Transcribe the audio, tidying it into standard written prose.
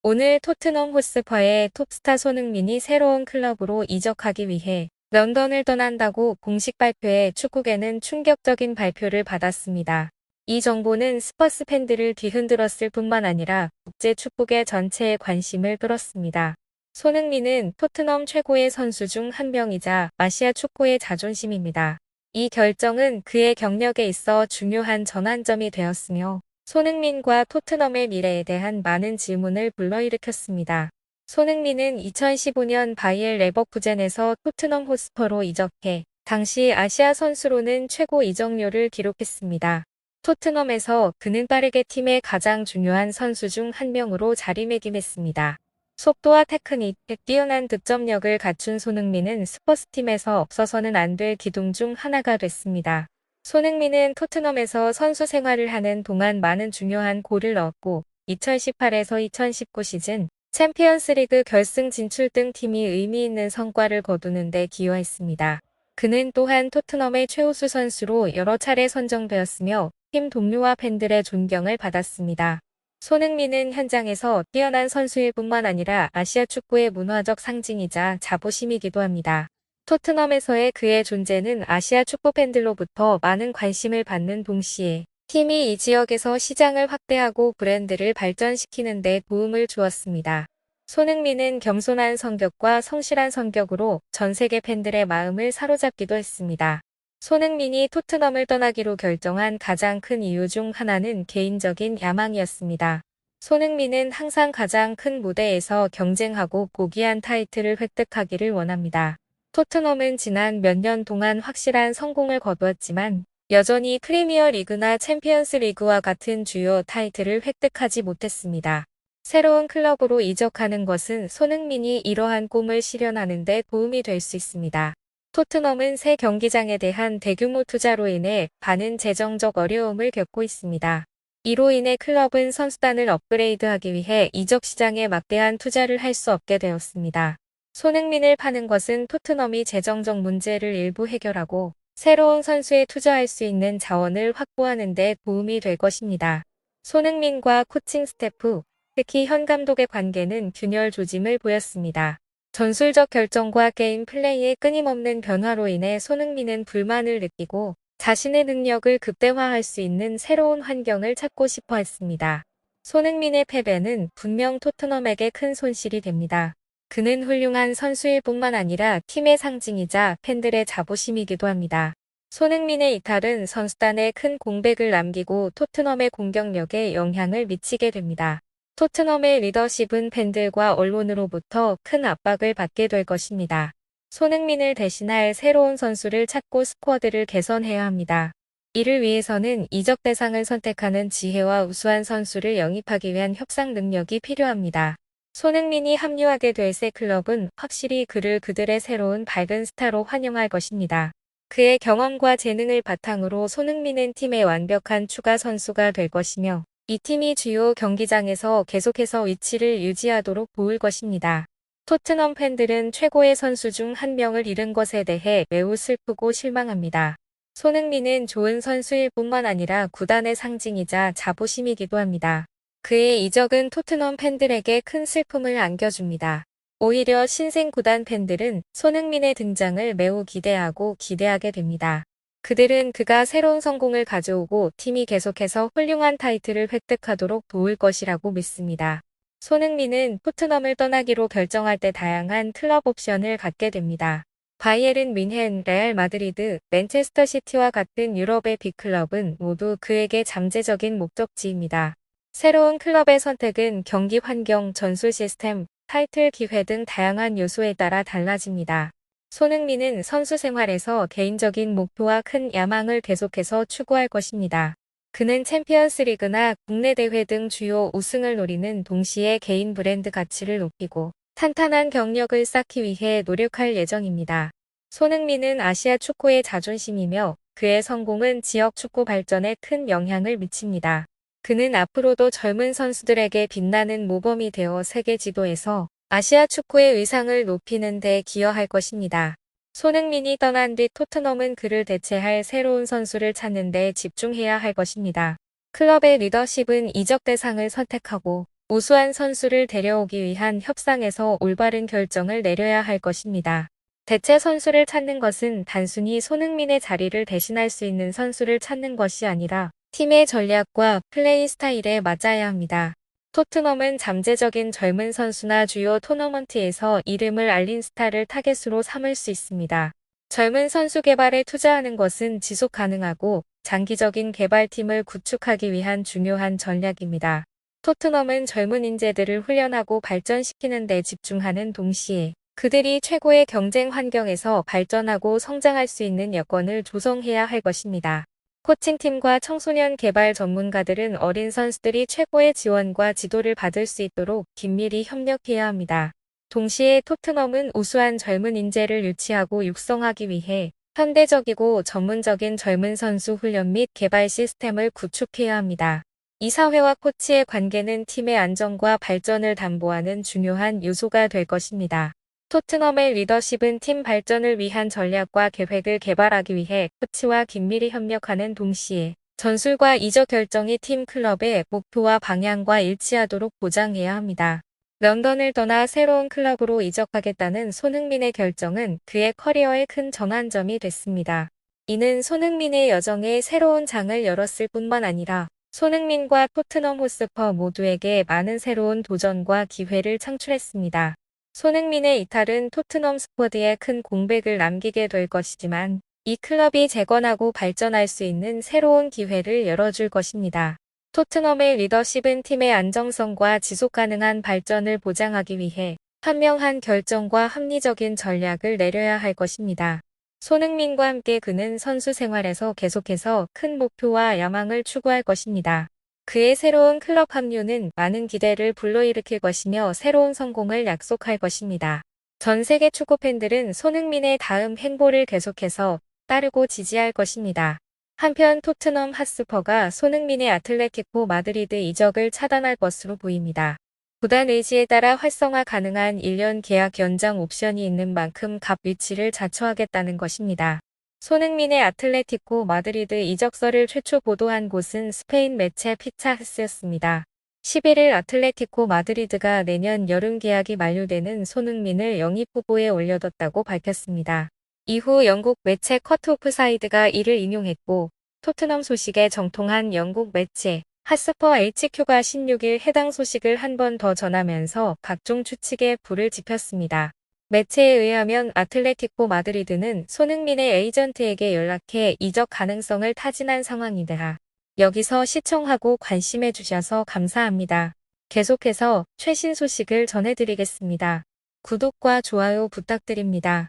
오늘 토트넘 호스퍼의 톱스타 손흥민이 새로운 클럽으로 이적하기 위해 런던을 떠난다고 공식 발표해 축구계는 충격적인 발표를 받았습니다. 이 정보는 스퍼스 팬들을 뒤흔들었을 뿐만 아니라 국제 축구계 전체의 관심을 끌었습니다. 손흥민은 토트넘 최고의 선수 중 한 명이자 아시아 축구의 자존심입니다. 이 결정은 그의 경력에 있어 중요한 전환점이 되었으며 손흥민과 토트넘의 미래에 대한 많은 질문을 불러일으켰습니다. 손흥민은 2015년 바이엘 레버쿠젠에서 토트넘 호스퍼로 이적해 당시 아시아 선수로는 최고 이적료를 기록했습니다. 토트넘에서 그는 빠르게 팀의 가장 중요한 선수 중 한 명으로 자리매김했습니다. 속도와 테크닉, 뛰어난 득점력을 갖춘 손흥민은 스퍼스팀에서 없어서는 안 될 기둥 중 하나가 됐습니다. 손흥민은 토트넘에서 선수 생활을 하는 동안 많은 중요한 골을 넣었고 2018에서 2019 시즌 챔피언스리그 결승 진출 등 팀이 의미 있는 성과를 거두는 데 기여했습니다. 그는 또한 토트넘의 최우수 선수로 여러 차례 선정되었으며 팀 동료와 팬들의 존경을 받았습니다. 손흥민은 현장에서 뛰어난 선수일 뿐만 아니라 아시아 축구의 문화적 상징이자 자부심이기도 합니다. 토트넘에서의 그의 존재는 아시아 축구 팬들로부터 많은 관심을 받는 동시에 팀이 이 지역에서 시장을 확대하고 브랜드를 발전시키는 데 도움을 주었습니다. 손흥민은 겸손한 성격과 성실한 성격으로 전 세계 팬들의 마음을 사로잡기도 했습니다. 손흥민이 토트넘을 떠나기로 결정한 가장 큰 이유 중 하나는 개인적인 야망이었습니다. 손흥민은 항상 가장 큰 무대에서 경쟁하고 고귀한 타이틀을 획득하기를 원합니다. 토트넘은 지난 몇 년 동안 확실한 성공을 거두었지만 여전히 프리미어 리그나 챔피언스 리그와 같은 주요 타이틀을 획득하지 못했습니다. 새로운 클럽으로 이적하는 것은 손흥민이 이러한 꿈을 실현하는 데 도움이 될 수 있습니다. 토트넘은 새 경기장에 대한 대규모 투자로 인해 많은 재정적 어려움을 겪고 있습니다. 이로 인해 클럽은 선수단을 업그레이드하기 위해 이적 시장에 막대한 투자를 할 수 없게 되었습니다. 손흥민을 파는 것은 토트넘이 재정적 문제를 일부 해결하고 새로운 선수에 투자할 수 있는 자원을 확보하는 데 도움이 될 것입니다. 손흥민과 코칭 스태프, 특히 현 감독의 관계는 균열 조짐을 보였습니다. 전술적 결정과 게임 플레이의 끊임없는 변화로 인해 손흥민은 불만을 느끼고 자신의 능력을 극대화할 수 있는 새로운 환경을 찾고 싶어 했습니다. 손흥민의 패배는 분명 토트넘에게 큰 손실이 됩니다. 그는 훌륭한 선수일 뿐만 아니라 팀의 상징이자 팬들의 자부심이기도 합니다. 손흥민의 이탈은 선수단에 큰 공백을 남기고 토트넘의 공격력에 영향을 미치게 됩니다. 토트넘의 리더십은 팬들과 언론으로부터 큰 압박을 받게 될 것입니다. 손흥민을 대신할 새로운 선수를 찾고 스쿼드를 개선해야 합니다. 이를 위해서는 이적 대상을 선택하는 지혜와 우수한 선수를 영입하기 위한 협상 능력이 필요합니다. 손흥민이 합류하게 될 새 클럽은 확실히 그를 그들의 새로운 밝은 스타로 환영할 것입니다. 그의 경험과 재능을 바탕으로 손흥민은 팀의 완벽한 추가 선수가 될 것이며 이 팀이 주요 경기장에서 계속해서 위치를 유지하도록 도울 것입니다. 토트넘 팬들은 최고의 선수 중 한 명을 잃은 것에 대해 매우 슬프고 실망합니다. 손흥민은 좋은 선수일 뿐만 아니라 구단의 상징이자 자부심이기도 합니다. 그의 이적은 토트넘 팬들에게 큰 슬픔을 안겨줍니다. 오히려 신생 구단 팬들은 손흥민의 등장을 매우 기대하게 됩니다. 그들은 그가 새로운 성공을 가져오고 팀이 계속해서 훌륭한 타이틀을 획득하도록 도울 것이라고 믿습니다. 손흥민은 토트넘을 떠나기로 결정할 때 다양한 클럽 옵션을 갖게 됩니다. 바이에른 뮌헨, 레알 마드리드, 맨체스터 시티와 같은 유럽의 빅클럽은 모두 그에게 잠재적인 목적지입니다. 새로운 클럽의 선택은 경기 환경, 전술 시스템, 타이틀 기회 등 다양한 요소에 따라 달라집니다. 손흥민은 선수 생활에서 개인적인 목표와 큰 야망을 계속해서 추구할 것입니다. 그는 챔피언스 리그나 국내 대회 등 주요 우승을 노리는 동시에 개인 브랜드 가치를 높이고 탄탄한 경력을 쌓기 위해 노력할 예정입니다. 손흥민은 아시아 축구의 자존심이며 그의 성공은 지역 축구 발전에 큰 영향을 미칩니다. 그는 앞으로도 젊은 선수들에게 빛나는 모범이 되어 세계 지도에서 아시아 축구의 위상을 높이는 데 기여할 것입니다. 손흥민이 떠난 뒤 토트넘은 그를 대체할 새로운 선수를 찾는 데 집중해야 할 것입니다. 클럽의 리더십은 이적 대상을 선택하고 우수한 선수를 데려오기 위한 협상에서 올바른 결정을 내려야 할 것입니다. 대체 선수를 찾는 것은 단순히 손흥민의 자리를 대신할 수 있는 선수를 찾는 것이 아니라 팀의 전략과 플레이 스타일에 맞아야 합니다. 토트넘은 잠재적인 젊은 선수나 주요 토너먼트에서 이름을 알린 스타를 타겟으로 삼을 수 있습니다. 젊은 선수 개발에 투자하는 것은 지속 가능하고 장기적인 개발팀을 구축하기 위한 중요한 전략입니다. 토트넘은 젊은 인재들을 훈련하고 발전시키는 데 집중하는 동시에 그들이 최고의 경쟁 환경에서 발전하고 성장할 수 있는 여건을 조성해야 할 것입니다. 코칭팀과 청소년 개발 전문가들은 어린 선수들이 최고의 지원과 지도를 받을 수 있도록 긴밀히 협력해야 합니다. 동시에 토트넘은 우수한 젊은 인재를 유치하고 육성하기 위해 현대적이고 전문적인 젊은 선수 훈련 및 개발 시스템을 구축해야 합니다. 이사회와 코치의 관계는 팀의 안정과 발전을 담보하는 중요한 요소가 될 것입니다. 토트넘의 리더십은 팀 발전을 위한 전략과 계획을 개발하기 위해 코치와 긴밀히 협력하는 동시에 전술과 이적 결정이 팀 클럽의 목표와 방향과 일치하도록 보장해야 합니다. 런던을 떠나 새로운 클럽으로 이적하겠다는 손흥민의 결정은 그의 커리어의 큰 전환점이 됐습니다. 이는 손흥민의 여정에 새로운 장을 열었을 뿐만 아니라 손흥민과 토트넘 호스퍼 모두에게 많은 새로운 도전과 기회를 창출했습니다. 손흥민의 이탈은 토트넘 스쿼드에 큰 공백을 남기게 될 것이지만 이 클럽이 재건하고 발전할 수 있는 새로운 기회를 열어줄 것입니다. 토트넘의 리더십은 팀의 안정성과 지속 가능한 발전을 보장하기 위해 현명한 결정과 합리적인 전략을 내려야 할 것입니다. 손흥민과 함께 그는 선수 생활에서 계속해서 큰 목표와 야망을 추구할 것입니다. 그의 새로운 클럽 합류는 많은 기대를 불러일으킬 것이며 새로운 성공을 약속할 것입니다. 전 세계 축구 팬들은 손흥민의 다음 행보를 계속해서 따르고 지지할 것입니다. 한편 토트넘 핫스퍼가 손흥민의 아틀레티코 마드리드 이적을 차단할 것으로 보입니다. 구단 의지에 따라 활성화 가능한 1년 계약 연장 옵션이 있는 만큼 갑 위치를 자처하겠다는 것입니다. 손흥민의 아틀레티코 마드리드 이적설을 최초 보도한 곳은 스페인 매체 피차흐스였습니다. 11일 아틀레티코 마드리드가 내년 여름 계약이 만료되는 손흥민을 영입 후보에 올려뒀다고 밝혔습니다. 이후 영국 매체 컷오프사이드가 이를 인용했고 토트넘 소식에 정통한 영국 매체 핫스퍼 HQ가 16일 해당 소식을 한 번 더 전하면서 각종 추측에 불을 지폈습니다. 매체에 의하면 아틀레티코 마드리드는 손흥민의 에이전트에게 연락해 이적 가능성을 타진한 상황이다. 여기서 시청하고 관심해 주셔서 감사합니다. 계속해서 최신 소식을 전해드리겠습니다. 구독과 좋아요 부탁드립니다.